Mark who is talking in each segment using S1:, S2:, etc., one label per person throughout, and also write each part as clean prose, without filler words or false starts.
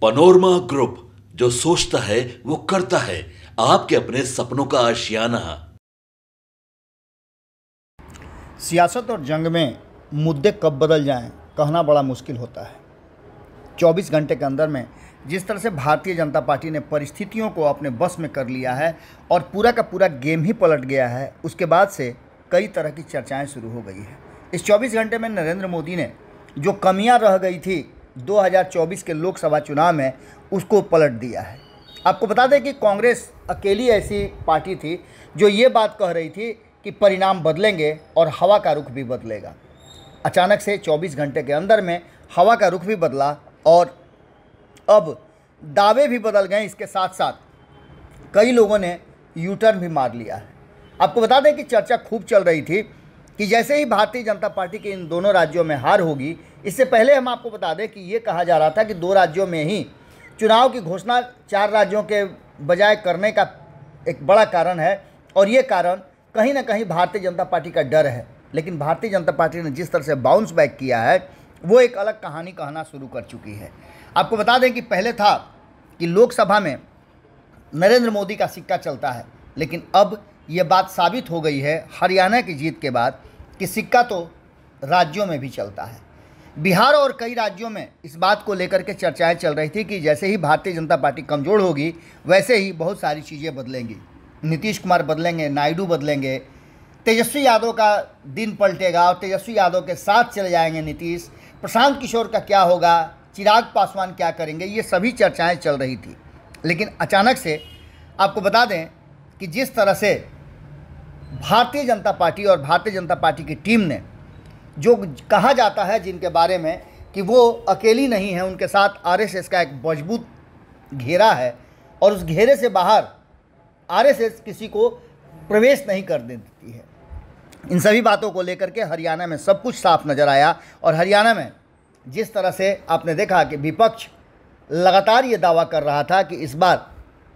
S1: Panorama group, जो सोचता है वो करता है। आपके अपने सपनों का आशियाना।
S2: सियासत और जंग में मुद्दे कब बदल जाएं, कहना बड़ा मुश्किल होता है। 24 घंटे के अंदर में जिस तरह से भारतीय जनता पार्टी ने परिस्थितियों को अपने बस में कर लिया है और पूरा का पूरा गेम ही पलट गया है, उसके बाद से कई तरह की चर्चाएं शुरू हो गई हैं। इस 24 घंटे में नरेंद्र मोदी ने जो कमियां रह गई थी 2024 के लोकसभा चुनाव में, उसको पलट दिया है। आपको बता दें कि कांग्रेस अकेली ऐसी पार्टी थी जो ये बात कह रही थी कि परिणाम बदलेंगे और हवा का रुख भी बदलेगा। अचानक से 24 घंटे के अंदर में हवा का रुख भी बदला और अब दावे भी बदल गए। इसके साथ साथ कई लोगों ने यू टर्न भी मार लिया है। आपको बता दें कि चर्चा खूब चल रही थी कि जैसे ही भारतीय जनता पार्टी की इन दोनों राज्यों में हार होगी, इससे पहले हम आपको बता दें कि ये कहा जा रहा था कि 2 राज्यों में ही चुनाव की घोषणा 4 राज्यों के बजाय करने का एक बड़ा कारण है और ये कारण कहीं ना कहीं भारतीय जनता पार्टी का डर है। लेकिन भारतीय जनता पार्टी ने जिस तरह से बाउंस बैक किया है, वो एक अलग कहानी कहना शुरू कर चुकी है। आपको बता दें कि पहले था कि लोकसभा में नरेंद्र मोदी का सिक्का चलता है, लेकिन अब ये बात साबित हो गई है हरियाणा की जीत के बाद कि सिक्का तो राज्यों में भी चलता है। बिहार और कई राज्यों में इस बात को लेकर के चर्चाएं चल रही थी कि जैसे ही भारतीय जनता पार्टी कमज़ोर होगी, वैसे ही बहुत सारी चीज़ें बदलेंगी। नीतीश कुमार बदलेंगे, नायडू बदलेंगे, तेजस्वी यादव का दिन पलटेगा और तेजस्वी यादव के साथ चले जाएंगे नीतीश। प्रशांत किशोर का क्या होगा, चिराग पासवान क्या करेंगे, ये सभी चर्चाएं चल रही थी। लेकिन अचानक से आपको बता दें कि जिस तरह से भारतीय जनता पार्टी और भारतीय जनता पार्टी की टीम ने जो कहा जाता है जिनके बारे में कि वो अकेली नहीं है, उनके साथ आरएसएस का एक मजबूत घेरा है और उस घेरे से बाहर आरएसएस किसी को प्रवेश नहीं कर देती है। इन सभी बातों को लेकर के हरियाणा में सब कुछ साफ नज़र आया और हरियाणा में जिस तरह से आपने देखा कि विपक्ष लगातार ये दावा कर रहा था कि इस बार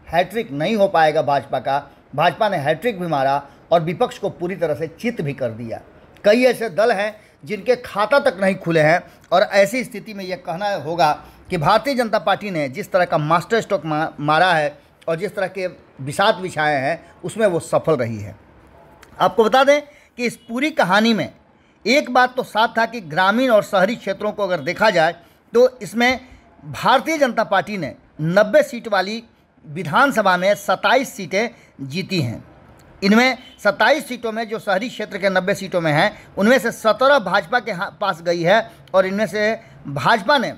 S2: हैट्रिक नहीं हो पाएगा भाजपा का, भाजपा ने हैट्रिक भी मारा और विपक्ष को पूरी तरह से चित भी कर दिया। कई ऐसे दल हैं जिनके खाता तक नहीं खुले हैं और ऐसी स्थिति में यह कहना होगा कि भारतीय जनता पार्टी ने जिस तरह का मास्टर स्ट्रोक मारा है और जिस तरह के बिसात बिछाए हैं, उसमें वो सफल रही है। आपको बता दें कि इस पूरी कहानी में एक बात तो साफ था कि ग्रामीण और शहरी क्षेत्रों को अगर देखा जाए तो इसमें भारतीय जनता पार्टी ने 90 सीट वाली विधानसभा में 27 सीटें जीती हैं। इनमें 27 सीटों में जो शहरी क्षेत्र के 90 सीटों में हैं, उनमें से 17 भाजपा के पास गई है और इनमें से भाजपा ने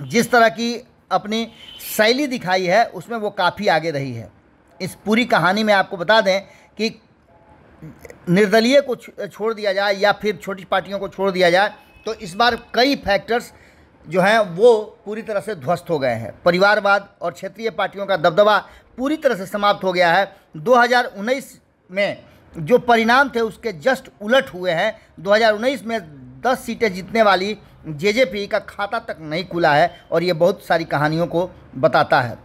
S2: जिस तरह की अपनी शैली दिखाई है उसमें वो काफ़ी आगे रही है। इस पूरी कहानी में आपको बता दें कि निर्दलीय को छोड़ दिया जाए या फिर छोटी पार्टियों को छोड़ दिया जाए तो इस बार कई फैक्टर्स जो हैं वो पूरी तरह से ध्वस्त हो गए हैं। परिवारवाद और क्षेत्रीय पार्टियों का दबदबा पूरी तरह से समाप्त हो गया है। 2019 में जो परिणाम थे उसके जस्ट उलट हुए हैं। 2019 में 10 सीटें जीतने वाली जेजेपी का खाता तक नहीं खुला है और ये बहुत सारी कहानियों को बताता है।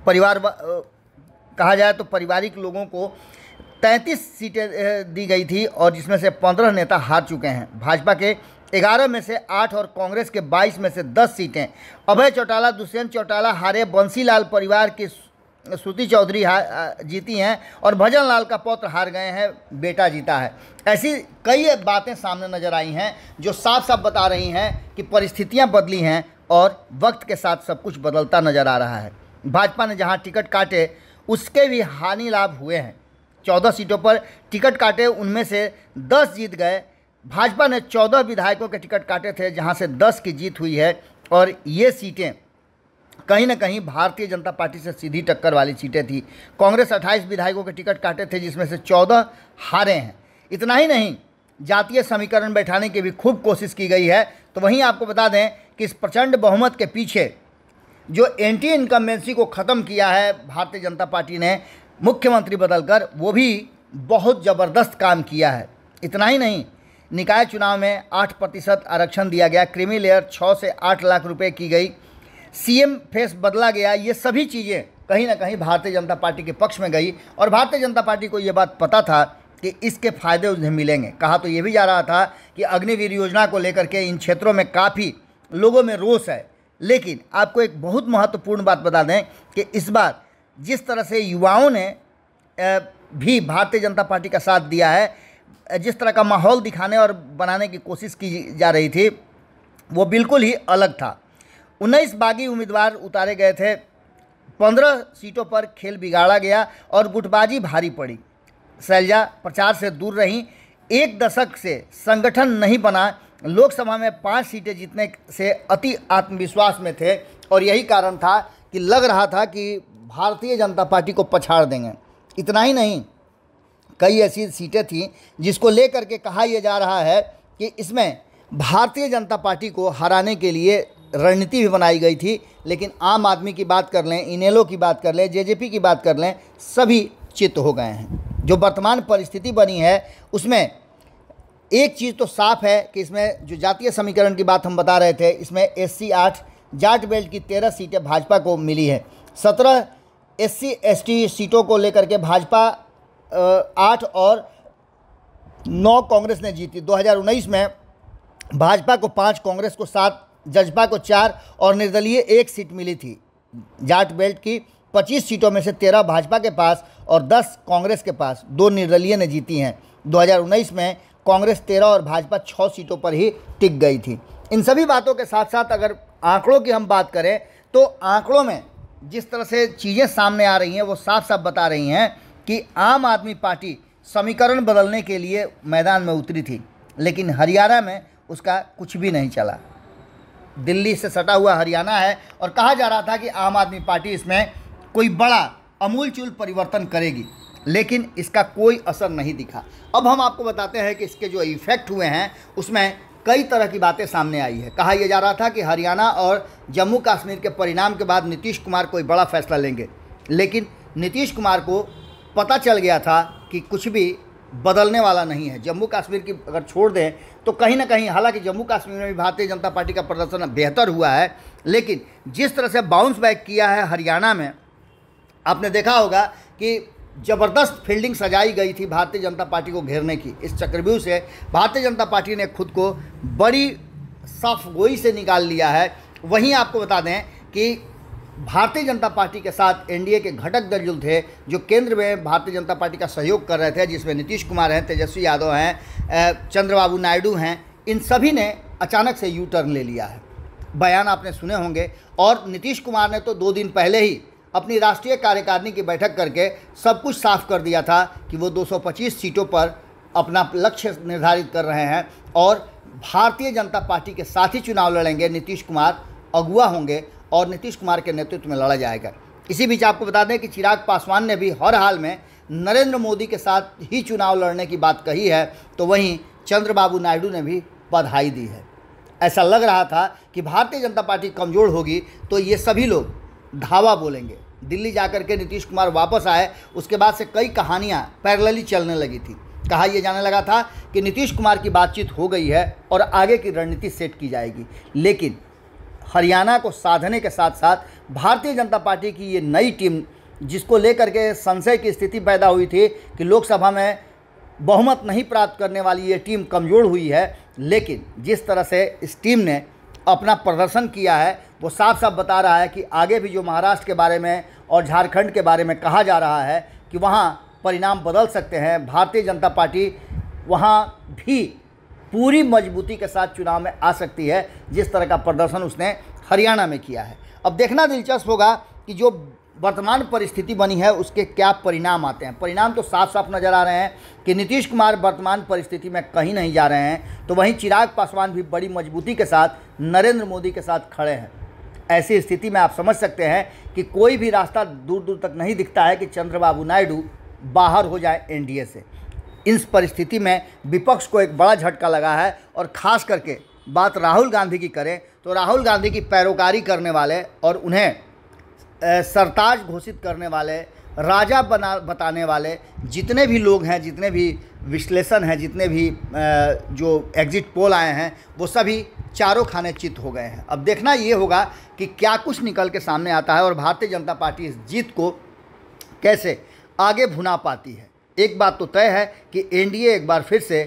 S2: कहा जाए तो पारिवारिक लोगों को 33 सीटें दी गई थी और जिसमें से 15 नेता हार चुके हैं। भाजपा के 11 में से 8 और कांग्रेस के 22 में से 10 सीटें अभय चौटाला, दुष्यंत चौटाला हारे, बंसीलाल परिवार की श्रुति चौधरी जीती हैं और भजन लाल का पौत्र हार गए हैं, बेटा जीता है। ऐसी कई बातें सामने नजर आई हैं जो साफ साफ बता रही हैं कि परिस्थितियां बदली हैं और वक्त के साथ सब कुछ बदलता नजर आ रहा है। भाजपा ने जहां टिकट काटे उसके भी हानि लाभ हुए हैं। 14 सीटों पर टिकट काटे, उनमें से 10 जीत गए। भाजपा ने 14 विधायकों के टिकट काटे थे जहां से 10 की जीत हुई है और ये सीटें कहीं ना कहीं भारतीय जनता पार्टी से सीधी टक्कर वाली सीटें थी। कांग्रेस 28 विधायकों के टिकट काटे थे जिसमें से 14 हारे हैं। इतना ही नहीं, जातीय समीकरण बैठाने की भी खूब कोशिश की गई है। तो वहीं आपको बता दें कि इस प्रचंड बहुमत के पीछे जो एंटी इनकम्बेंसी को ख़त्म किया है भारतीय जनता पार्टी ने मुख्यमंत्री बदलकर, वो भी बहुत ज़बरदस्त काम किया है। इतना ही नहीं, निकाय चुनाव में 8% आरक्षण दिया गया, क्रीमी लेयर 6 से 8 लाख रुपए की गई, सीएम फेस बदला गया। ये सभी चीज़ें कहीं ना कहीं भारतीय जनता पार्टी के पक्ष में गई और भारतीय जनता पार्टी को ये बात पता था कि इसके फ़ायदे उन्हें मिलेंगे। कहा तो ये भी जा रहा था कि अग्निवीर योजना को लेकर के इन क्षेत्रों में काफ़ी लोगों में रोष है लेकिन आपको एक बहुत महत्वपूर्ण बात बता दें कि इस बार जिस तरह से युवाओं ने भी भारतीय जनता पार्टी का साथ दिया है, जिस तरह का माहौल दिखाने और बनाने की कोशिश की जा रही थी, वो बिल्कुल ही अलग था। 19 बागी उम्मीदवार उतारे गए थे, 15 सीटों पर खेल बिगाड़ा गया और गुटबाजी भारी पड़ी। शैलजा प्रचार से दूर रहीं, एक दशक से संगठन नहीं बना, लोकसभा में 5 सीटें जीतने से अति आत्मविश्वास में थे और यही कारण था कि लग रहा था कि भारतीय जनता पार्टी को पछाड़ देंगे। इतना ही नहीं, कई ऐसी सीटें थीं जिसको लेकर के कहा यह जा रहा है कि इसमें भारतीय जनता पार्टी को हराने के लिए रणनीति भी बनाई गई थी। लेकिन आम आदमी की बात कर लें, इनेलो की बात कर लें, जेजेपी की बात कर लें, सभी चित हो गए हैं। जो वर्तमान परिस्थिति बनी है उसमें एक चीज़ तो साफ है कि इसमें जो जातीय समीकरण की बात हम बता रहे थे, इसमें SC 8 जाट बेल्ट की 13 सीटें भाजपा को मिली है। 17 SC ST सीटों को लेकर के भाजपा 8 और 9 कांग्रेस ने जीती। 2019 में भाजपा को 5, कांग्रेस को 7, जजपा को 4 और निर्दलीय 1 सीट मिली थी। जाट बेल्ट की 25 सीटों में से 13 भाजपा के पास और 10 कांग्रेस के पास, 2 निर्दलीय ने जीती हैं। 2019 में कांग्रेस 13 और भाजपा 6 सीटों पर ही टिक गई थी। इन सभी बातों के साथ साथ अगर आंकड़ों की हम बात करें तो आंकड़ों में जिस तरह से चीज़ें सामने आ रही हैं वो साफ साफ बता रही हैं कि आम आदमी पार्टी समीकरण बदलने के लिए मैदान में उतरी थी, लेकिन हरियाणा में उसका कुछ भी नहीं चला। दिल्ली से सटा हुआ हरियाणा है और कहा जा रहा था कि आम आदमी पार्टी इसमें कोई बड़ा अमूलचूल परिवर्तन करेगी, लेकिन इसका कोई असर नहीं दिखा। अब हम आपको बताते हैं कि इसके जो इफ़ेक्ट हुए हैं उसमें कई तरह की बातें सामने आई है। कहा यह जा रहा था कि हरियाणा और जम्मू कश्मीर के परिणाम के बाद नीतीश कुमार कोई बड़ा फैसला लेंगे, लेकिन नीतीश कुमार को पता चल गया था कि कुछ भी बदलने वाला नहीं है। जम्मू कश्मीर की अगर छोड़ दें तो कहीं ना कहीं, हालांकि जम्मू कश्मीर में भी भारतीय जनता पार्टी का प्रदर्शन बेहतर हुआ है, लेकिन जिस तरह से बाउंस बैक किया है हरियाणा में, आपने देखा होगा कि ज़बरदस्त फील्डिंग सजाई गई थी भारतीय जनता पार्टी को घेरने की। इस चक्रव्यूह से भारतीय जनता पार्टी ने खुद को बड़ी साफ गोई से निकाल लिया है। वहीं आपको बता दें कि भारतीय जनता पार्टी के साथ एनडीए के घटक दल जो थे, जो केंद्र में भारतीय जनता पार्टी का सहयोग कर रहे थे, जिसमें नीतीश कुमार हैं, तेजस्वी यादव हैं, चंद्रबाबू नायडू हैं, इन सभी ने अचानक से यू टर्न ले लिया है। बयान आपने सुने होंगे। और नीतीश कुमार ने तो 2 दिन पहले ही अपनी राष्ट्रीय कार्यकारिणी की बैठक करके सब कुछ साफ कर दिया था कि वो 225 सीटों पर अपना लक्ष्य निर्धारित कर रहे हैं और भारतीय जनता पार्टी के साथ ही चुनाव लड़ेंगे। नीतीश कुमार अगुवा होंगे और नीतीश कुमार के नेतृत्व में लड़ा जाएगा। इसी बीच आपको बता दें कि चिराग पासवान ने भी हर हाल में नरेंद्र मोदी के साथ ही चुनाव लड़ने की बात कही है, तो वहीं चंद्रबाबू नायडू ने भी बधाई दी है। ऐसा लग रहा था कि भारतीय जनता पार्टी कमज़ोर होगी तो ये सभी लोग धावा बोलेंगे। दिल्ली जाकर के नीतीश कुमार वापस आए, उसके बाद से कई कहानियाँ पैरेलली चलने लगी थी। कहा यह जाने लगा था कि नीतीश कुमार की बातचीत हो गई है और आगे की रणनीति सेट की जाएगी, लेकिन हरियाणा को साधने के साथ साथ भारतीय जनता पार्टी की ये नई टीम, जिसको लेकर के संशय की स्थिति पैदा हुई थी कि लोकसभा में बहुमत नहीं प्राप्त करने वाली ये टीम कमज़ोर हुई है, लेकिन जिस तरह से इस टीम ने अपना प्रदर्शन किया है वो साफ साफ बता रहा है कि आगे भी जो महाराष्ट्र के बारे में और झारखंड के बारे में कहा जा रहा है कि वहाँ परिणाम बदल सकते हैं, भारतीय जनता पार्टी वहाँ भी पूरी मजबूती के साथ चुनाव में आ सकती है, जिस तरह का प्रदर्शन उसने हरियाणा में किया है। अब देखना दिलचस्प होगा कि जो वर्तमान परिस्थिति बनी है उसके क्या परिणाम आते हैं। परिणाम तो साफ साफ नज़र आ रहे हैं कि नीतीश कुमार वर्तमान परिस्थिति में कहीं नहीं जा रहे हैं, तो वहीं चिराग पासवान भी बड़ी मजबूती के साथ नरेंद्र मोदी के साथ खड़े हैं। ऐसी स्थिति में आप समझ सकते हैं कि कोई भी रास्ता दूर दूर तक नहीं दिखता है कि चंद्रबाबू नायडू बाहर हो जाए एनडीए से। इस परिस्थिति में विपक्ष को एक बड़ा झटका लगा है और ख़ास करके बात राहुल गांधी की करें तो राहुल गांधी की पैरोकारी करने वाले और उन्हें सरताज घोषित करने वाले, राजा बताने वाले जितने भी लोग हैं, जितने भी विश्लेषण हैं, जितने भी जो एग्जिट पोल आए हैं, वो सभी चारों खाने चित हो गए हैं। अब देखना ये होगा कि क्या कुछ निकल के सामने आता है और भारतीय जनता पार्टी इस जीत को कैसे आगे भुना पाती है। एक बात तो तय है कि एनडीए एक बार फिर से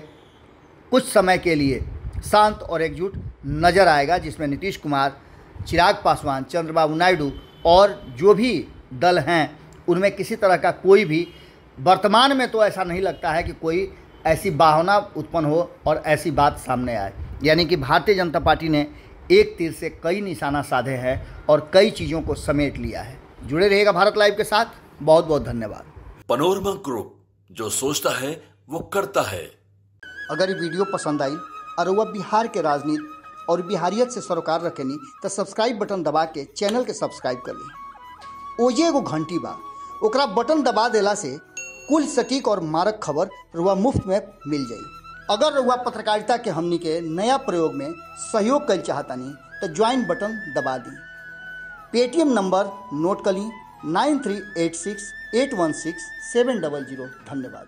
S2: कुछ समय के लिए शांत और एकजुट नज़र आएगा, जिसमें नीतीश कुमार, चिराग पासवान, चंद्रबाबू नायडू और जो भी दल हैं उनमें किसी तरह का कोई भी वर्तमान में तो ऐसा नहीं लगता है कि कोई ऐसी भावना उत्पन्न हो और ऐसी बात सामने आए। यानी कि भारतीय जनता पार्टी ने एक तीर से कई निशाना साधे हैं और कई चीज़ों को समेट लिया है। जुड़े रहिएगा भारत लाइव के साथ। बहुत बहुत धन्यवाद।
S1: पनोरमा ग्रुप, जो सोचता है वो करता है।
S2: अगर ये वीडियो पसंद आई और वह बिहार के राजनीति और बिहारियत से सरोकार रखेनी तो सब्सक्राइब बटन दबा के चैनल के सब्सक्राइब कर ली। ओजे एगो घंटी बा, ओकरा बटन दबा देला से कुल सटीक और मारक खबर रुआ मुफ्त में मिल जाई। अगर रुआ पत्रकारिता के हमनी के नया प्रयोग में सहयोग कर चाहतानी तो ज्वाइन बटन दबा दी। पेटीएम नंबर नोट कर ली 9386816700। धन्यवाद।